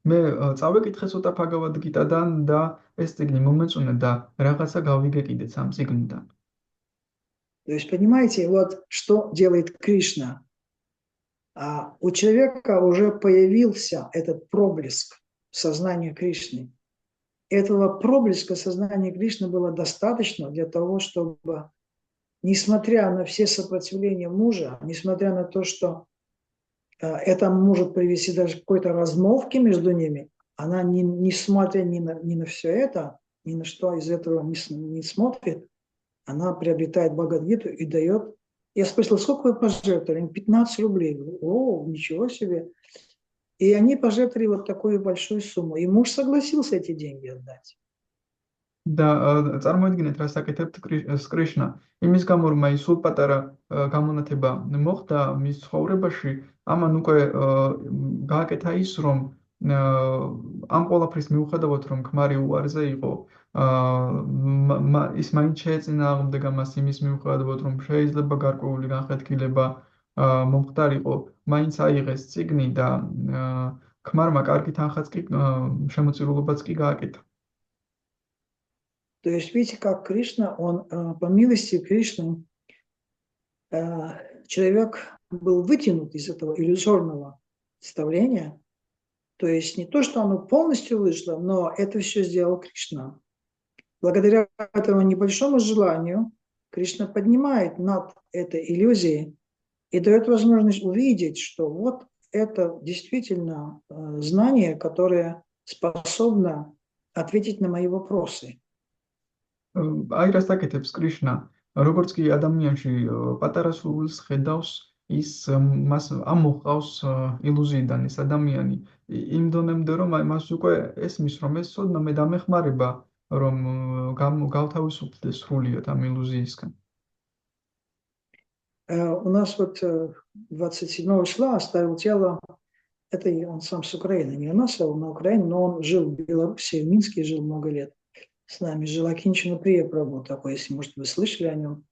მე წავეკითხე ცოტა Bhagavad-gita-დან და ეს წიგნი მომეწონა და რაღაცა გავიგე კიდეც ამ წიგნიდან. То есть, понимаете, вот что делает Кришна. У человека уже появился этот проблеск сознания Кришны. Этого проблеска сознания Кришны было достаточно для того, чтобы, несмотря на все сопротивления мужа, несмотря на то, что это может привести даже к какой-то размолвке между ними, она, несмотря ни на все это, ни на что из этого не смотрит, она приобретает Бхагавад-гиту и дает. Я спросила, сколько вы пожертвовали? 15 рублей. О, ничего себе. И они пожертвовали вот такую большую сумму. И муж согласился эти деньги отдать. და წარმოიდგინეთ, რას აკეთებთ კრიშნა. იმის გამო, რომ აი სულ პატარა გამონათება მოხდა მის ცხოვრებაში, ამან უკვე გააკეთა ის, რომ ამ ყველაფრის მიუხედავად, რომ ქმარი უარზე იყო, ის მაინც შეეწინააღმდეგა მას იმის მიუხედავად, რომ შეიძლება გარკვეული განხეთქილება მომხდარიყო, მაინც აიღეს წიგნი და ქმარმა კარგი თანხაც კი შემოწირულობაც კი გააკეთა. То есть, видите, как Кришна, он, по милости Кришны, человек был вытянут из этого иллюзорного представления. То есть, не то, что оно полностью вышло, но это все сделал Кришна. Благодаря этому небольшому желанию Кришна поднимает над этой иллюзией и дает возможность увидеть, что вот это действительно знание, которое способно ответить на мои вопросы. აი რას აკეთებს კრიშნა, როგორც კი ადამიანში პატარა სულს ხედავს, ის მას ამოყავს ილუზიიდან ეს ადამიანი იმ დონემდე, რომ მას უკვე ესმის, რომ ეს ცოდნა მე დამეხმარება, რომ გავთავისუფლდეს სრულიად ამ ილუზიისგან. У нас вот 27 числа оставил тело, это он сам с Украины, не у нас, а на Украине, но он жил в Беларуси, в Минске жил много лет. С нами жил Акинчина Прия-Прабhu такой, если, может, вы слышали о нем.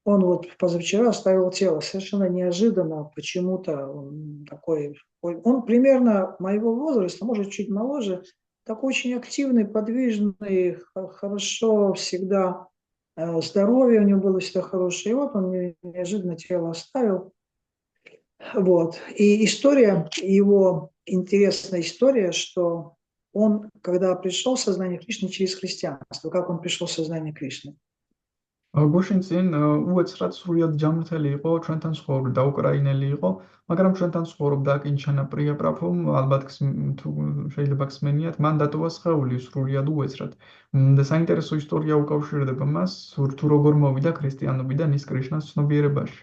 Он вот позавчера оставил тело совершенно неожиданно, почему-то он такой, он примерно моего возраста, может, чуть моложе, такой очень активный, подвижный, хорошо всегда, здоровье у него было всегда хорошее, и вот он неожиданно тело оставил. Вот. И история его, интересная история, что он, когда пришел в сознание Кришны через христианство, как он пришел в сознание Кришны? გუშინ წინ უეცრად სრულიად ჯანმრთელი იყო, ჩვენთან ცხოვრობდა, უკრაინელი იყო, მაგრამ ჩვენთან ცხოვრობდა Akинчана Прия-Прабhu, ალბათ თუ შეიძლება გსმენიათ, მან დატოვა სხეული სრულიად უეცრად. და საინტერესო ისტორია უკავშირდება მას, თუ როგორ მოვიდა ქრისტიანობიდან ის კრიშნას ცნობიერებაში.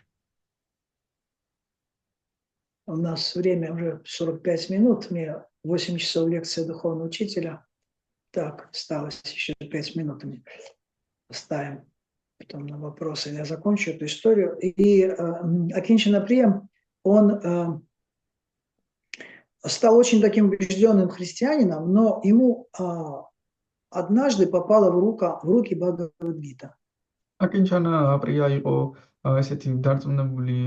У нас время уже 45 минут, мне 8 часов лекция духовного учителя. Так, осталось еще 5 минут, мы оставим потом на вопросы. Я закончу эту историю. И Акинчана Прия, он стал очень таким убежденным христианином, но ему однажды попала в руки Бхагавад-гита. აკინჩანა აპრია იყო ესეთი დარწმუნებული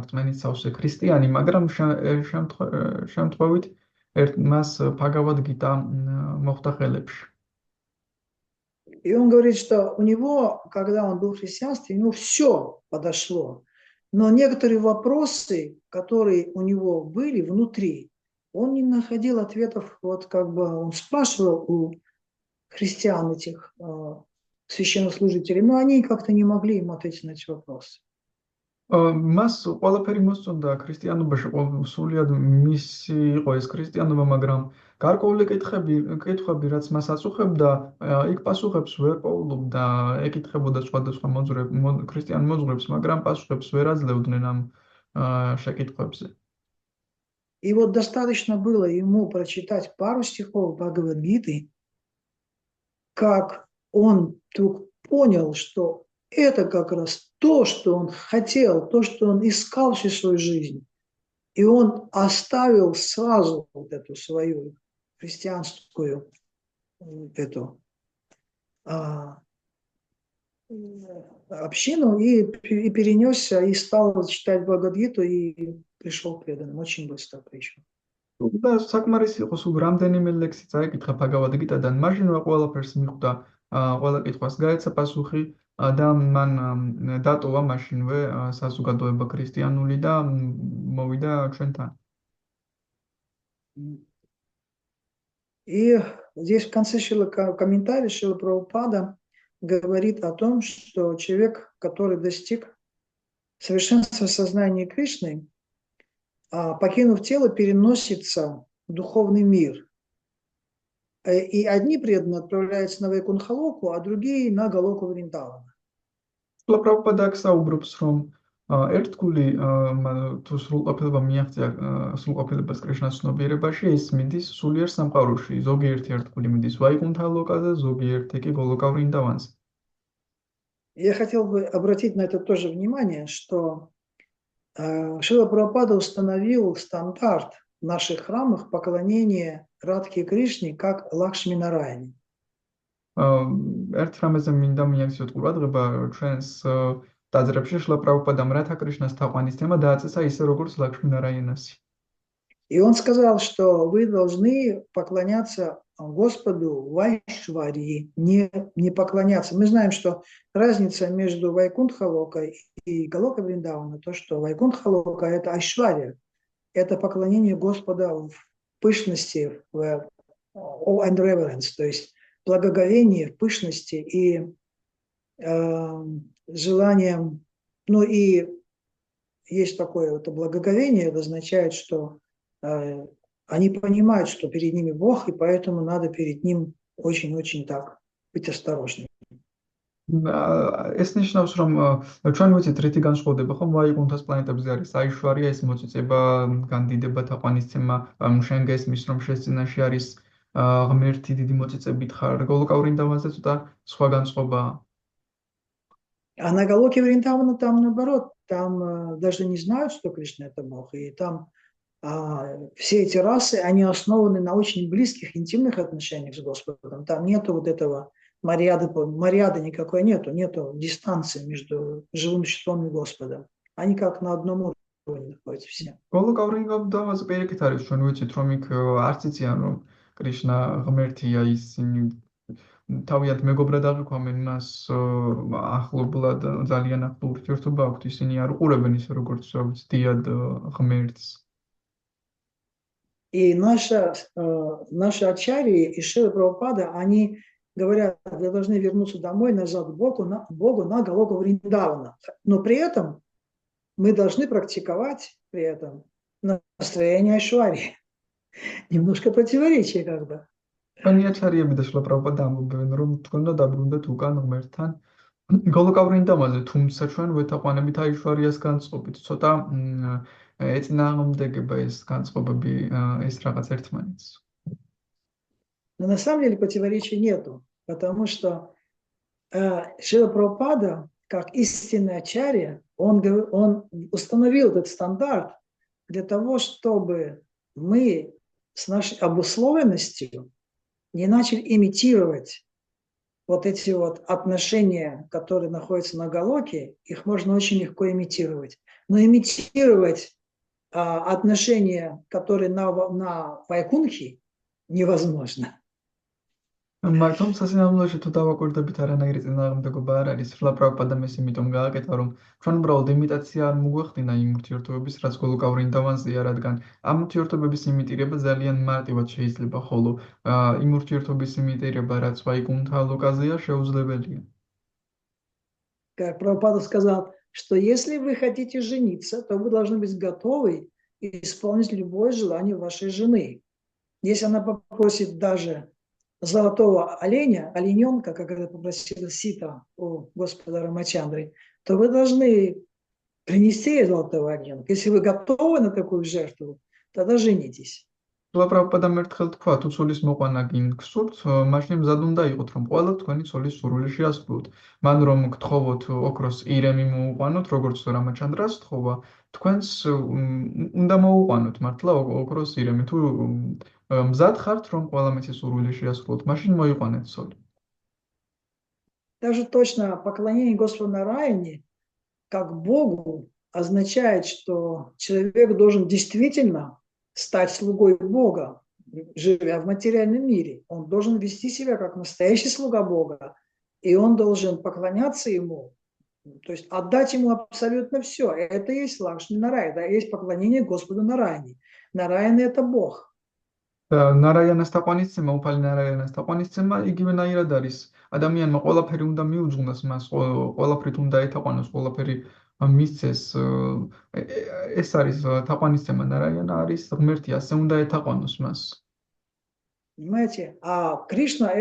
რწმენით სავსე ქრისტიანი, მაგრამ შემთხვევით მას Bhagavad-gita მოხვდა ხელებში. И он говорит, что у него, когда он был в христианстве, ему все подошло. Но некоторые вопросы, которые у него были внутри, он не находил ответов. Вот как бы он спрашивал у христиан этих священнослужителей, но они как-то не могли ему ответить на эти вопросы. მას ყველაფერი მოსწონდა ქრისტიანობაში, სულიად მისი იყო ეს ქრისტიანობა, მაგრამ გარკვეული კითხვები, რაც მას აწუხებდა, იქ პასუხებს ვერ პოულობდა, ეკითხებოდა სხვადასხვა ქრისტიან მოძღვრებს, მაგრამ პასუხებს ვერ აძლევდნენ ამ შეკითხვებზე. И вот достаточно было ему прочитать пару стихов Бхагавад-гиты, как он вдруг понял, что это как раз то, что он хотел, то, что он искал всю свою жизнь. И он оставил сразу вот эту свою христианскую эту общину и перенесся, и стал читать Бхагавад-гиту, и пришел к преданным. Очень быстро пришел. და საკმარისი იყო სულ რამდენიმე ლექსი წაიკითხა Bhagavad-gita-დან, მაშინვე ყველაფერს მიხვდა, ყველა კითხვას გაეცა პასუხი და მან დატოვა მაშინვე საზოგადოება ქრისტიანული და მოვიდა ჩვენთან. И здесь в конце комментария Шрила Прабхупада говорит о том, что человек, который достиг совершенства сознания Кришны, покинув тело, переносится в духовный мир. И одни преданные отправляются на Вайкунтха-локу, а другие на Галоку Вриндавана. Прабхупада საუბრობს, რომ ერთგული თუ სრულყოფილება მიაღწია სრულყოფილებას კრიშნას ცნობიერებაში, ის მიდის სულიერ სამყაროში. ზოგიერთი ერთგული მიდის ვაიკუნთა-ლოკაზე, ზოგიერთი კი გოლოკა ვრინდავანზე. Я хотел бы обратить на это тоже внимание, что Шрила Прабхупада установил стандарт в наших храмах поклонения Радхи Кришне как Лакшми Нараяне. ერთ რამეზე მინდა მიაქციოთ ყურადღება, ჩვენს ტაძრებში Შრила Прабхупадამ Радха Кришнას თაყვანისცემა დააწესა ისე როგორც Лакшми Нараянаси. И он сказал, что вы должны поклоняться Господу Вайшварии, не поклоняться. Мы знаем, что разница между Вайкунтха-локой и Галока Вриндавана, то, что Вайкунтха-лока – это Айшвария, это поклонение Господа в пышности, в awe and reverence, то есть благоговение в пышности и желанием, ну и есть такое это благоговение, это означает, что они понимают, что перед ними Бог, и поэтому надо перед ним очень-очень так быть осторожным. ეს ნიშნავს, რომ ჩვენ ვიცით რითი განსხვავდება, ხომ ვაიკუნთას პლანეტებზე არის აიშვარია, ეს მოწიწება, განდიდება, თაყვანისცემა, შენგესმის, რომ შესწინაში არის ღმერთი დიდი მოწიწებით ხარ, გოლოკა ვრინდავანზე цота სხვა განსხვავებაა. А на Галоке Вриндавана там наоборот, там даже не знают, что Кришна это Бог, и там все эти расы, они основаны на очень близких, интимных отношениях с Господом. Там нету вот этого мариады никакой нету дистанции между живым существом и Господом. Они как на одном уровне находятся все. გოლოკა ვრინდავანზე პირიქით არის, ჩვენ ვიცით, რომ იქ არც იციან, რომ კრიშნა ღმერთია, ისინი თავიანთ მეგობრად აღიქვამენ მას ახლობლად, ძალიან ახლო ურთიერთობა აქვთ, ისინი არ უყურებენ ისე როგორც ვცდიად ღმერთს. И наши ачарьи и Шрила Прабхупада, они говорят, вы должны вернуться домой, назад к Богу на Галоку Вриндавана. Но при этом мы должны практиковать при этом настроение Айшварии. Немножко противоречие как бы. Ачарьები და Შრила Prabhupada ამბობენ, რომ თქვენ უნდა დაბრუნდეთ უკან ღმერთთან გოლოკა ვრინდავანზე, თუმცა ჩვენ ვეთაყვანებით აიშვარიას განწყობით. ცოტა ეწინააღმდეგება ეს განწყობები ეს რაღაც ერთმანეთს. Но на самом деле противоречия нету, потому что Шрила Прабхупада, как истинный ачарья, он установил этот стандарт для того, чтобы мы с нашей обусловленностью не начали имитировать вот эти вот отношения, которые находятся на Галоке, их можно очень легко имитировать. Но имитировать отношения, которые на Вайкунхе, невозможно. თუმცა სინამდვილეში თუ დავაკვირდებით არანაირი წინააღმდეგობა არ არის, სრულად პრაბჰუპადამ ეს იმიტომ გააკეთა, რომ ჩვენ უბრალოდ იმიტაცია არ მოგვეხდინა იმ ურთიერთობების, რაც გოლოკაურ ინდავანზეა, რადგან ამ ურთიერთობების იმიტირება ძალიან მარტივად შეიძლება, ხოლო იმ ურთიერთობის იმიტირება, რაც ვაიკუნთა ლოკაზეა, შეუძლებელია. Как Прабхупада сказал, что если вы хотите жениться, то вы должны быть готовы исполнить любое желание вашей жены. Если она попросит даже золотого оленя, олененка, как это попросила Сита у Господа Рамачандры, то вы должны принести ей золотого олененка. Если вы готовы на такую жертву, тогда женитесь. სრულად პრაბჰუპადამ ერთხელ თქვა, თუ ცოლის მოყვანა გინგსურთ, მაშინ მზად უნდა იყოთ, რომ ყველა თქვენი ცოლის სურვილი შეასრულოთ. მან რომ გთხოვოთ ოქროს ირემი მოუყვანოთ, როგორც რამაჩანდრას თხოვა, თქვენს უნდა მოუყვანოთ მართლა ოქროს ირემი. თუ მზად ხართ, რომ ყველა მის სურვილი შეასრულოთ, მაშინ მოიყვანეთ ცოლი. Также точно поклонение Господу Нараяне как Богу означает, что человек должен действительно стать слугой Бога, живя в материальном мире. Он должен вести себя как настоящий слуга Бога, и он должен поклоняться Ему, то есть отдать Ему абсолютно все. Это и есть Лакшми Нараяна, это и есть поклонение Господу Нараяне. Нараяна – это Бог. ნარაიანას თაყვანისცემა, უფალი ნარაიანას თაყვანისცემა იგივენაირად არის. ადამიანმა ყველაფერი უნდა მიუძღვნას მას, ყველაფრით უნდა ეთაყვანოს, ყველაფერი მისცეს. ეს არის თაყვანისცემა, ნარაიანა არის ღმერთი, ასე უნდა ეთაყვანოს მას. Понимаете? А Кришна –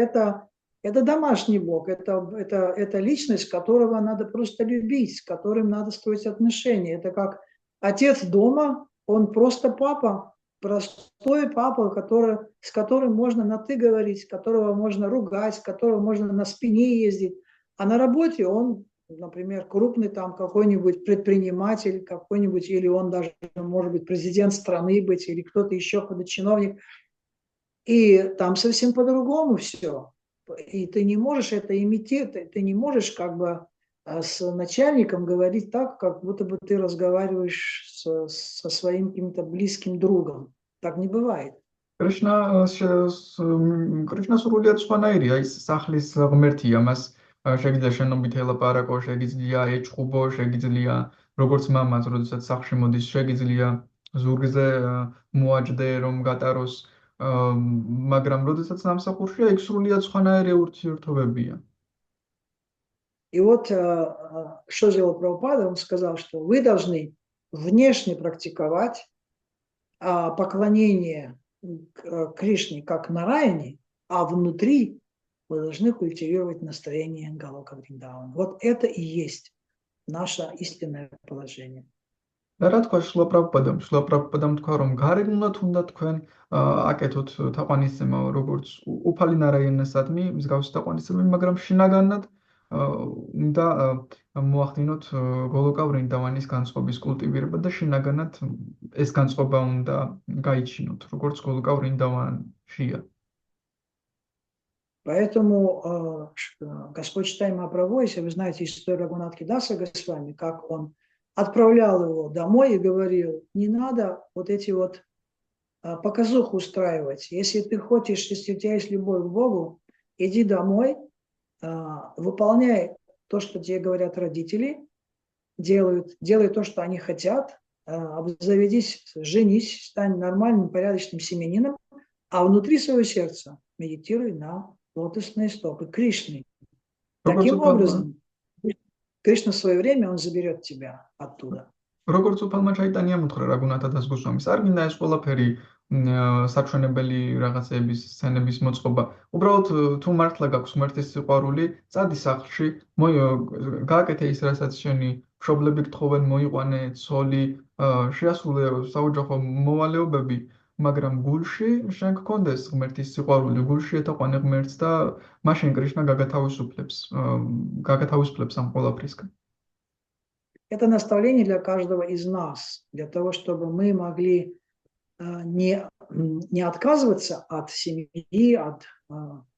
это домашний Бог, это личность, которого надо просто любить, с которым надо строить отношения. Это как отец дома, он просто папа, простой папа, с которым можно на «ты» говорить, которого можно ругать, с которого можно на спине ездить. А на работе он, например, крупный там какой-нибудь предприниматель, какой-нибудь, или он даже может быть президент страны быть, или кто-то еще, какой-то чиновник. И там совсем по-другому все. И ты не можешь это имитировать, ты не можешь как бы с начальником говорить так, как будто бы ты разговариваешь со своим каким-то близким другом. Так не бывает. კრიშნა სრულიად სხვანაირია, ის სახლის ღმერთია, მას შეგიძლია შენობით ელაპარაკო, შეგიძლია ეჭყუბო, შეგიძლია როგორც მამას, როდესაც სახლში მოდის, შეგიძლია ზურგზე მოაჯდე, რომ გატაროს, მაგრამ როდესაც სამსახურშია, იქ სრულიად სხვანაირი ურთიერთობებია. И вот что сделал Прабхупада, он сказал, что вы должны внешне практиковать поклонение Кришне как Нараяне, а внутри вы должны культивировать настроение Галока Вриндавана. Вот это и есть наше истинное положение. რა თქვა შრლა პრაბჰუპადამ თქვა, რომ გარეგნულად უნდა თქვენ აკეთოთ თაყვანისცემა, როგორც უფალი ნარაიანასადმი, მსგავსი თაყვანისცემები, მაგრამ შინაგანად უნდა მოახდინოთ გოლოკა ვრინდავანის განწყობის კულტივირება და შინაგანად ეს განწყობა უნდა გაიჩინოთ, როგორც გოლოკა ვრინდავანშია. Поэтому Господь Чайтанья Махапрабху, если вы знаете историю Рагунатхи Даса Госвами, как он отправлял его домой и говорил, не надо вот эти вот показуху устраивать. Если ты хочешь, если у тебя есть любовь к Богу, иди домой, выполняй то, что тебе говорят родители, делай то, что они хотят, обзаведись, женись, стань нормальным, порядочным семьянином, а внутри своего сердца медитируй на лотосные стопы Кришны. Таким образом, Кришна в свое время, он заберет тебя оттуда. როგორც უფალმა ჩაიტანიამ უთხრა რაგუნათა დასგოსვამის, არ გინდა ეს ყველაფერი საჩვენებელი რაღაცების სცენების მოწყობა. უბრალოდ თუ მართლა გაქვს ღმერთის სიყვარული, წადი სახლში, გააკეთე ის, რასაც შენი მშობლები გთხოვენ, მოიყვანე ცოლი, შეასრულე საოჯახო მოვალეობები, მაგრამ გულში შენ გქონდეს ღმერთის სიყვარული, გულში ეთაყვანე ღმერთს და მაშინ კრიშნა გაგათავისუფლებს ამ ყველაფრისგან. Это наставление для каждого из нас, для того, чтобы мы могли не отказываться от семьи, от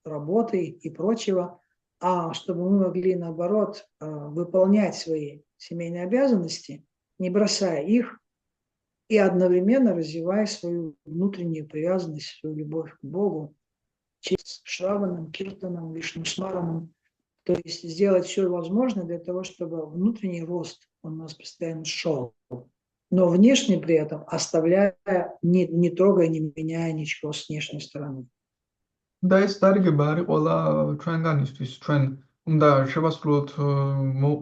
работы и прочего, а чтобы мы могли, наоборот, выполнять свои семейные обязанности, не бросая их, и одновременно развивая свою внутреннюю привязанность, свою любовь к Богу через Шраваном, Киртаном, Вишнусмараном. То есть сделать все возможное для того, чтобы внутренний рост у нас постоянно шел. Но внешне при этом оставляя, не трогая, не меняя ничего с внешней стороны. და ეს დარიგება არის ყველა ჩვენგანისთვის. ჩვენ უნდა შევასრულოთ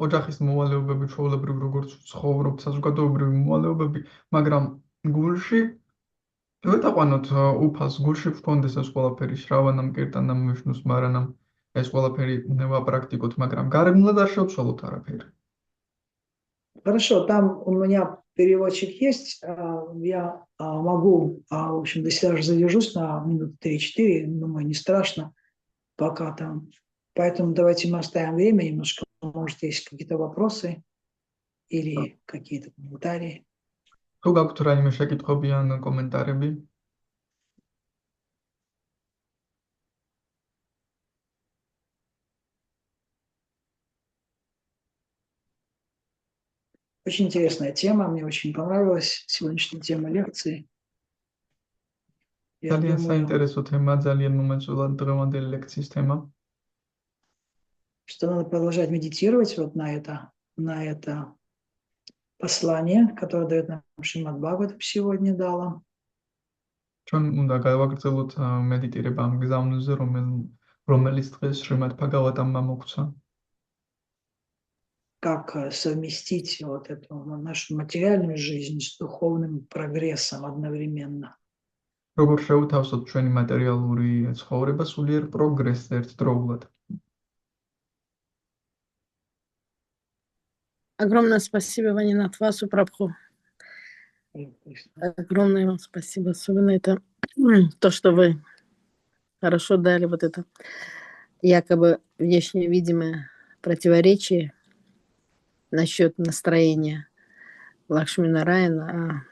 ოჯახის მოვალეობები, ჩვეულებრივ როგორც ცხოვრობ, საზოგადოებრივი მოვალეობები, მაგრამ გულში ვეთაყვანოთ უფალს, გულში ვქონდეს ეს ყველაფერი, შრავანამ, კირტანამ, ვიშნუს მარანამ, ეს ყველაფერი ვაპრაქტიკოთ, მაგრამ გარეგნულად არ შევცვალოთ არაფერი. Хорошо, там у меня переводчик есть, я могу, в общем, если даже задержусь на минут 3-4, думаю, не страшно, пока там. Поэтому давайте мы оставим время немножко, может, есть какие-то вопросы или какие-то комментарии. თუ გაქვთ რაიმე შეკითხვები ან კომენტარები? Очень интересная тема, мне очень понравилась сегодняшняя тема лекции. Я ძალიან думаю, საინტერესო თემა, ძალიან მომეწონა დღევანდელი ლექციის თემა. что надо продолжать медитировать вот на это послание, которое дает нам Шримад Бхагаватам сегодня дала. ჩვენ უნდა გავაგრძელოთ მედიტირება ამ გზავნილზე, რომელიც დღეს შრიმად ბჰაგავატამმა მოგცა. Как совместить вот эту нашу материальную жизнь с духовным прогрессом одновременно. როგორ შევთავსოთ ჩვენი მატერიალური ცხოვრება სულიერ პროგრესს ერთდროულად. Огромное спасибо, Ванинат Васу Прабху. Огромное вам спасибо. Особенно это то, что вы хорошо дали вот это якобы внешне видимое противоречие насчет настроения Лакшми Нараяна,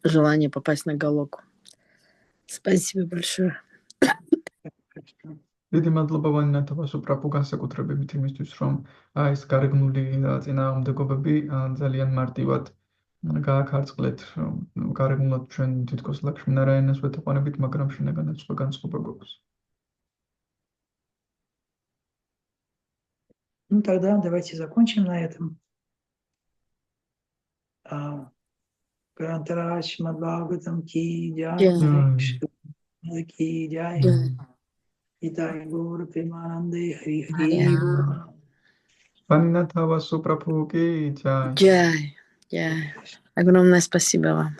а желание попасть на Галоку. Спасибо большое. დიდი მადლობა ვანინათ ვასუ პრაბჰუ განსაკუთრებით იმისთვის, რომ ეს გარეგნული წინააღმდეგობები ძალიან მარტივად გააქარწყლეთ. გარეგნულად ჩვენ თითქოს ლაქშმი ნარაიანას ვეთაყვანებით, მაგრამ შინაგანაც სხვა განწყობა გვაქვს. Ну тогда давайте закончим на этом. Грантарадж Шримад Бхагаватам ки джай, ки джай. Итай Гур Примананде Хри Хри. Ванинат васу прабху ки джай. Джай. Огромное спасибо вам.